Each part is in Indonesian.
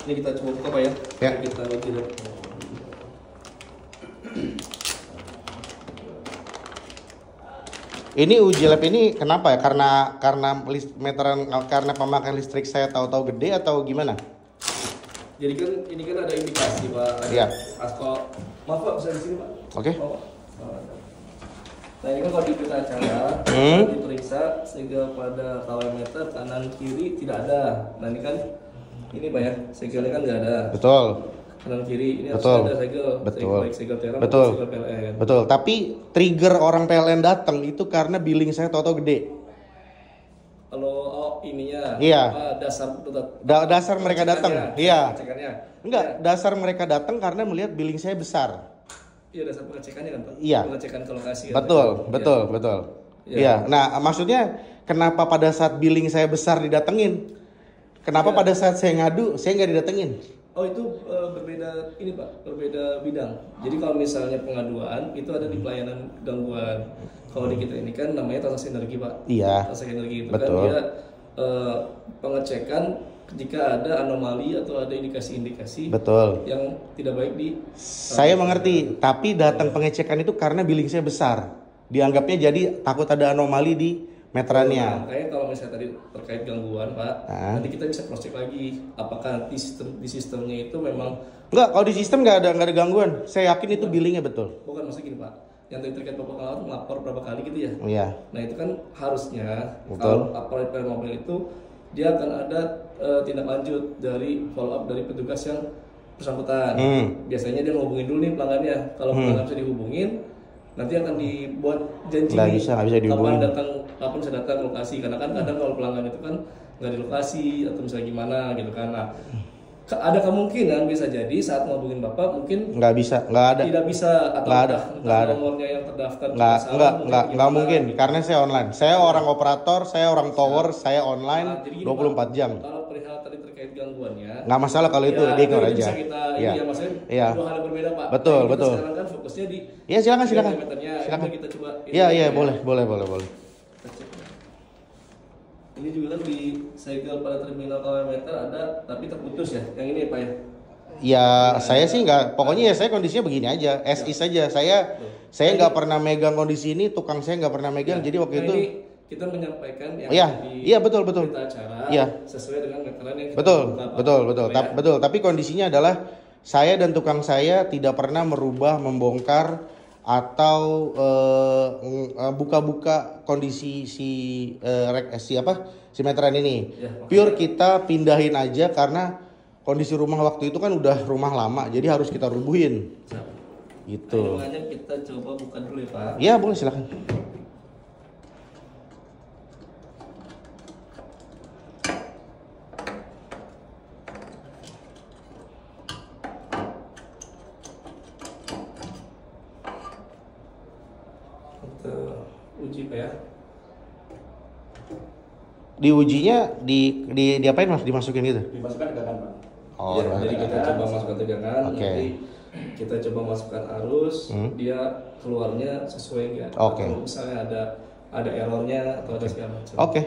Ini kita coba buka Pak ya. Ya. Kita uji dulu. Ini uji lab ini kenapa ya? Karena meteran, karena pemakaian listrik saya tahu-tahu gede atau gimana? Jadi kan ini kan ada indikasi Pak. Ada Iya. Asko. Maaf Pak, bisa di sini Pak. Oke. Oh, nah ini kan kalau di berita acara diperiksa sehingga pada kawai meter kanan kiri tidak ada. Nah ini kan ini Pak ya, segelnya kan nggak ada. Betul. Kanan kiri ini Betul. harus ada segel. Betul. Baik segel teram Betul. segel PLN. Betul. Tapi trigger orang PLN datang itu karena billing saya tahu-tahu gede. Kalau ininya Iya. dasar Dasar mereka datang. Iya. pengecekannya. Enggak, dasar mereka datang karena melihat billing saya besar. Iya, dasar pengecekannya kan Pak. Iya. Pengecekan ke lokasi. Betul, Kan? betul, Iya. betul. Iya. Iya. Nah, maksudnya kenapa pada saat billing saya besar didatengin? Kenapa Iya. pada saat saya ngadu saya nggak didatengin? Oh itu berbeda ini Pak, berbeda bidang. Jadi kalau misalnya pengaduan itu ada di pelayanan gangguan. Kalau di kita ini kan namanya transaksi energi Pak. Iya. Transaksi energi itu Betul. kan dia pengecekan jika ada anomali atau ada indikasi-indikasi Betul. yang tidak baik di. Saya mengerti, tapi datang pengecekan itu karena billing saya besar. Dianggapnya jadi takut ada anomali di meterannya. Makanya kalau misalnya tadi terkait gangguan Pak, Ah. nanti kita bisa cross check lagi apakah di sistemnya itu memang Enggak, kalau di sistem nggak ada gangguan. Saya yakin itu billingnya betul. bukan, maksudnya gini Pak. Yang tadi terkait Bapak Kalawat melapor berapa kali gitu ya. Iya. Nah itu kan harusnya Betul. kalau aparat PLN mobil itu dia akan ada tindak lanjut dari follow up dari petugas yang bersangkutan. Biasanya dia ngehubungin dulu nih pelanggannya. Kalau pelanggan bisa dihubungin, nanti akan dibuat janji Nggak nih, bisa dihubungin. kapan bisa datang ke lokasi. Karena kan kadang kalau pelanggan itu kan nggak di lokasi atau misalnya gimana gitu kan. Nah, ada kemungkinan bisa jadi saat ngehubungin Bapak mungkin Nggak bisa, nggak ada. tidak bisa atau Nggak ada, entah nggak ada. nomornya yang terdaftar Nggak, juga salah, nggak gimana mungkin. gitu. Karena saya online. Saya orang operator, saya orang tower, saya online Nah, jadi gini, 24 Pak, jam. Kalau perihal tadi terkait gangguannya, Nggak masalah kalau itu, ya, ignore itu aja. bisa kita Iya. ini ya maksudnya Iya. dua hal yang berbeda Pak. Betul, Kita betul. Sekarang kan fokusnya di Iya, silakan. meternya. Silakan. Ini kita coba. Iya, ini iya, ya. boleh. Kita cek. Ini juga kan di segel pada terminal kawai meter ada, tapi terputus ya. Yang ini Pak ya. Ya, saya sih nggak. Pokoknya ya saya kondisinya begini aja, as is aja. Saya nggak pernah megang kondisi ini, tukang saya nggak pernah megang. Jadi waktu Nah, itu. ini kita menyampaikan yang Iya, di iya, betul. berita acara Iya. sesuai dengan meteran yang kita Betul, buka, Pak. betul. Ya. Betul. Tapi kondisinya adalah saya dan tukang saya tidak pernah merubah, membongkar atau buka-buka kondisi si meteran ini. Ya, Pure kita pindahin aja karena kondisi rumah waktu itu kan udah rumah lama, jadi harus kita rubuhin. Siap. Gitu. Makanya kita coba buka dulu ya Pak. Ya boleh, silakan. Kita uji Pak ya. Diujinya diapain Mas? Dimasukin gitu? Dimasukkan tegangan Pak. Oh, Ya, jadi tegangan. kita coba masukkan tegangan. Oke. Nanti kita coba masukkan arus. Dia keluarnya sesuai nggak? Oke. Atau misalnya ada errornya atau ada segala macam. Oke.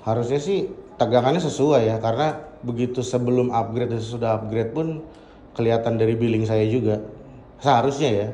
Harusnya sih tegangannya sesuai ya, karena begitu sebelum upgrade dan sesudah upgrade pun kelihatan dari billing saya juga. Seharusnya ya.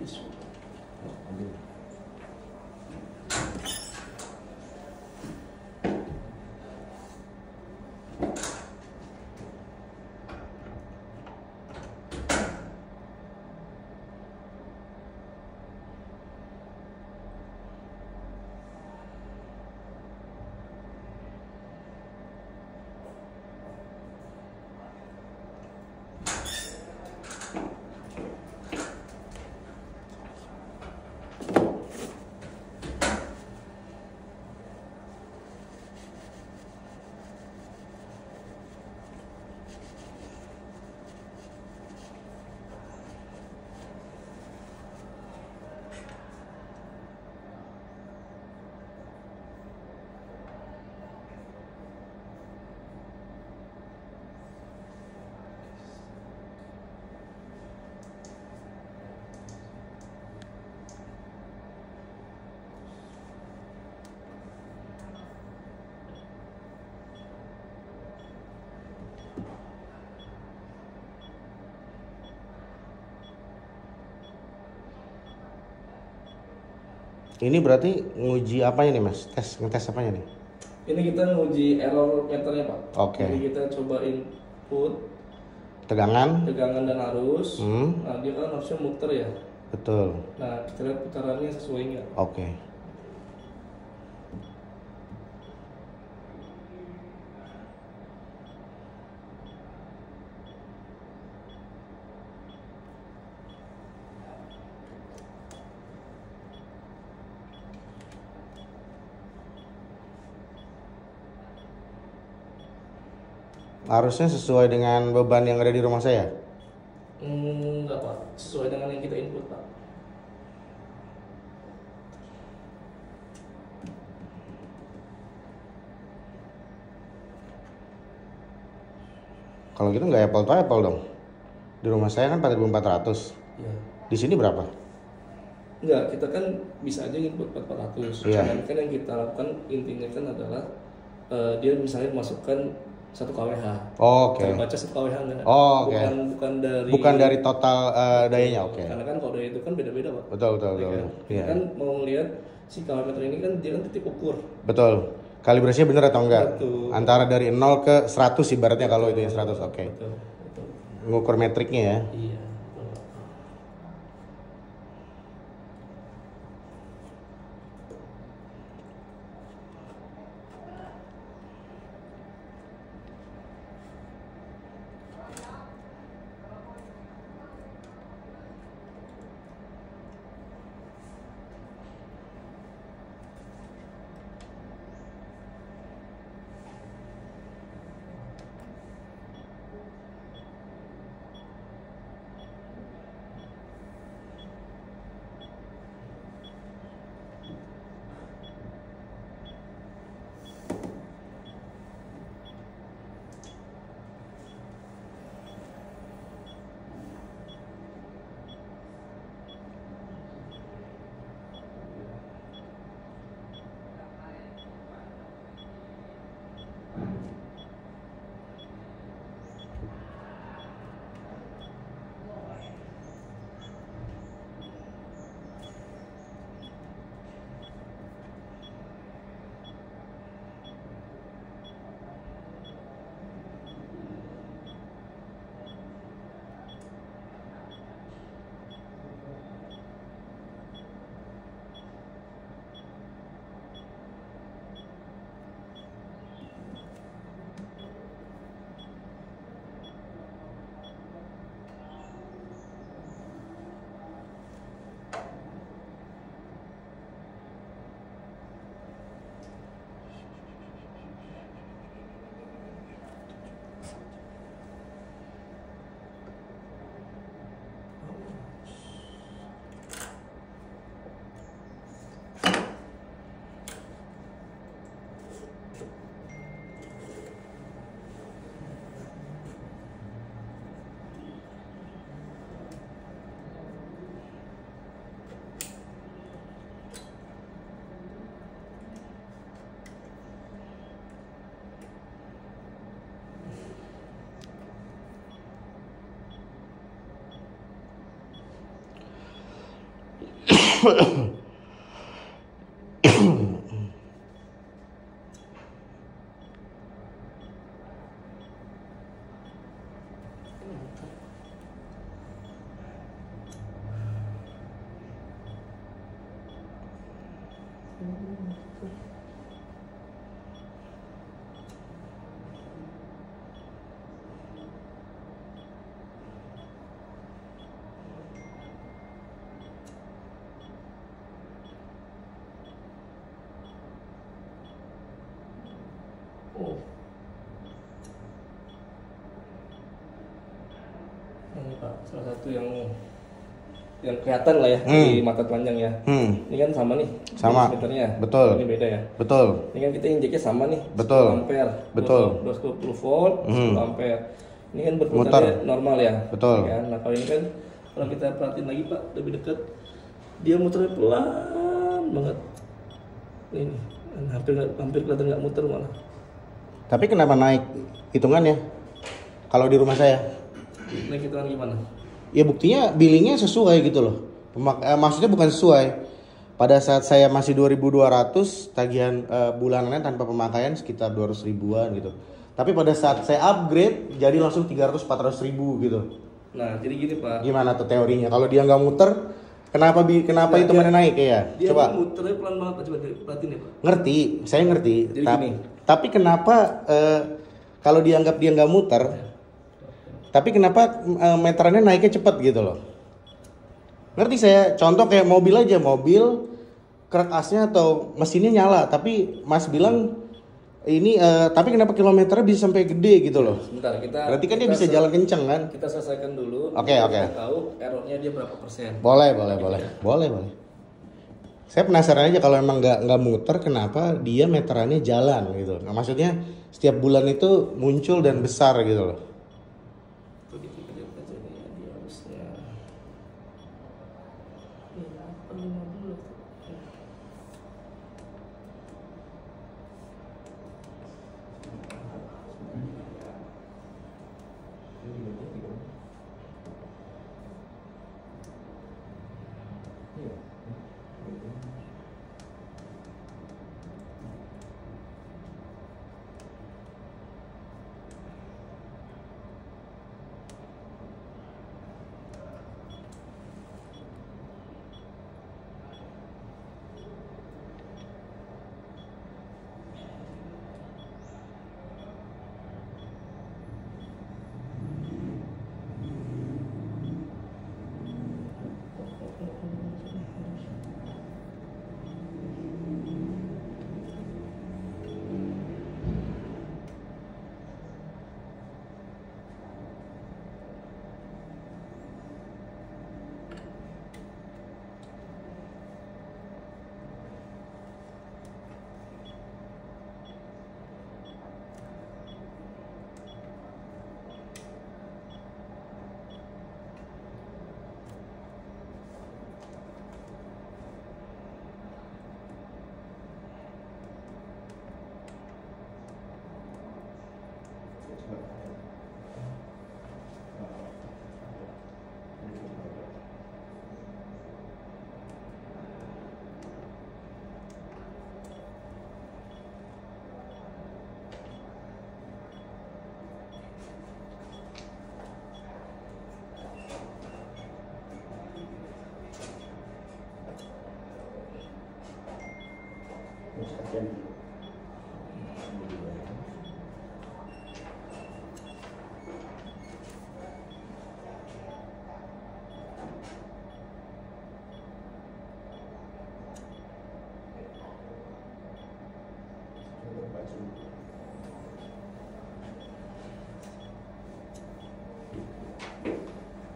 Tisu. Ini berarti nguji apanya nih mas? Ngetes apanya nih? Ini kita nguji error meternya Pak. Oke. Jadi kita coba input Tegangan dan arus. Hmm. Nah dia kan harusnya muter ya. Betul. Nah kita lihat putarannya sesuai nggak. Oke. Harusnya sesuai dengan beban yang ada di rumah saya. Enggak Pak, sesuai dengan yang kita input Pak. Kalau gitu nggak apple to apple dong. Di rumah saya kan 4400. Ya. Di sini berapa? Enggak, kita kan bisa aja input 4400. Iya. Cuman kan yang kita lakukan intinya kan adalah dia misalnya masukkan 1 kWh. Oh, oke. Kita baca 1 kWh enggak? Oh, oke. Bukan dari total dayanya, oke. Karena kan kalau daya itu kan beda-beda Pak. Betul. Ya kan? Iya. Kita kan mau lihat si kW ini kan dia kan titik ukur. Betul. Kalibrasinya benar atau enggak? Betul. Antara dari 0 ke 100 ibaratnya kalau itu yang 100, oke. Betul. Ngukur metriknya ya. Iya. Oh. Ini Pak, salah satu yang kelihatan lah ya di mata telanjang ya. Ini kan sama nih. Sama. Meternya. Betul. Ini beda ya. Betul. Ini kan kita injeknya sama nih. Betul. 10 ampere. Betul. 220 volt, 10 ampere. Ini kan berputarnya normal ya. Betul. Ya, nah kalau ini kan kalau kita perhatiin lagi Pak lebih dekat, dia muternya pelan banget. Ini hampir kelihatan nggak muter malah. Tapi kenapa naik hitungannya? Kalau di rumah saya? Naik hitungan gimana? Ya buktinya billingnya sesuai gitu loh. Maksudnya bukan sesuai. Pada saat saya masih 2.200 tagihan bulanannya tanpa pemakaian sekitar 200 ribuan gitu. Tapi pada saat saya upgrade jadi langsung 300-400 ribu gitu. Nah jadi gini Pak. Gimana tuh teorinya? Kalau dia nggak muter, kenapa hitungannya naik ya? Dia Coba. muternya pelan banget, coba perhatiin ya Pak. Ngerti, saya ngerti. Jadi gini. Tapi kenapa kalau dianggap dia nggak muter, tapi kenapa meterannya naiknya cepet gitu loh? Ngerti saya. Contoh kayak mobil aja, mobil kerak asnya atau mesinnya nyala, tapi Mas bilang ini tapi kenapa kilometernya bisa sampai gede gitu loh? Sebentar, berarti kan dia bisa jalan kenceng kan? Kita selesaikan dulu. Oke. Kita tahu errornya dia berapa persen. Boleh. Saya penasaran aja kalau emang nggak muter, kenapa dia meterannya jalan gitu? Nah, maksudnya setiap bulan itu muncul dan besar gitu loh. Tuh kita lihat aja nih dia harusnya. Iya, 50.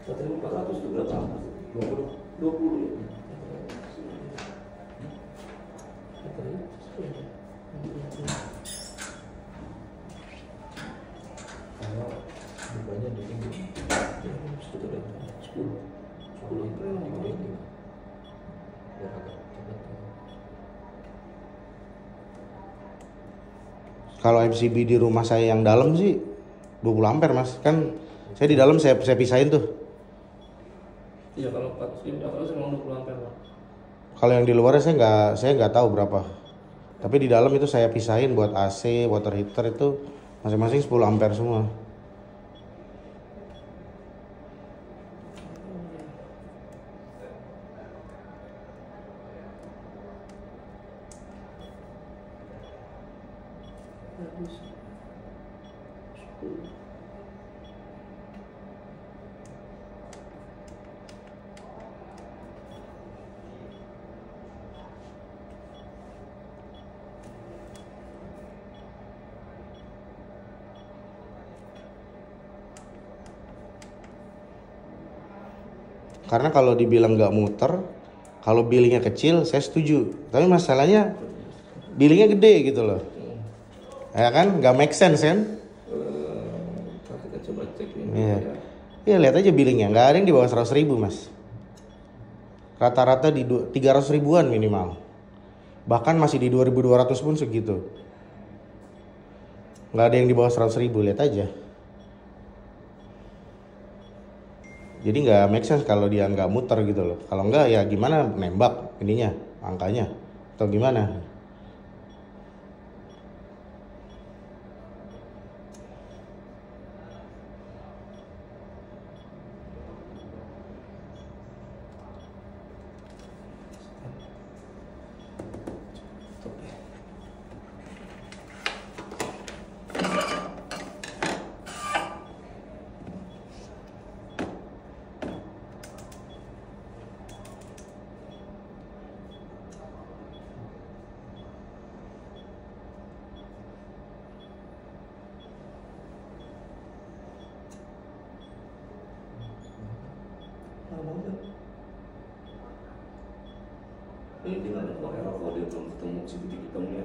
Baterai 400 itu berapa? 20 ya. Kalau bebannya di tinggi, 10 itu yang digedein. Biar agak cepat. Kalau MCB di rumah saya yang dalam sih 20 ampere Mas. Kan saya di dalam saya pisahin tuh. Iya, kalau 400 memang 20 ampere Pak. Kalau yang di luarnya saya nggak tahu berapa. Tapi di dalam itu saya pisahin buat AC, water heater itu masing-masing 10 ampere semua. Karena kalau dibilang nggak muter, kalau billingnya kecil, saya setuju. Tapi masalahnya billingnya gede gitu loh. Ya kan, nggak make sense kan? Kita coba cek ini. Iya. Ya lihat aja billingnya, nggak ada yang di bawah 100.000 mas. Rata-rata di 300 ribuan minimal. Bahkan masih di 2.200 pun segitu. Nggak ada yang di bawah 100.000, lihat aja. Jadi nggak make sense kalau dia nggak muter gitu loh. Kalau nggak ya gimana nembak ininya, angkanya atau gimana? Ini dia nggak ada error kalau dia belum ketemu si titik hitamnya.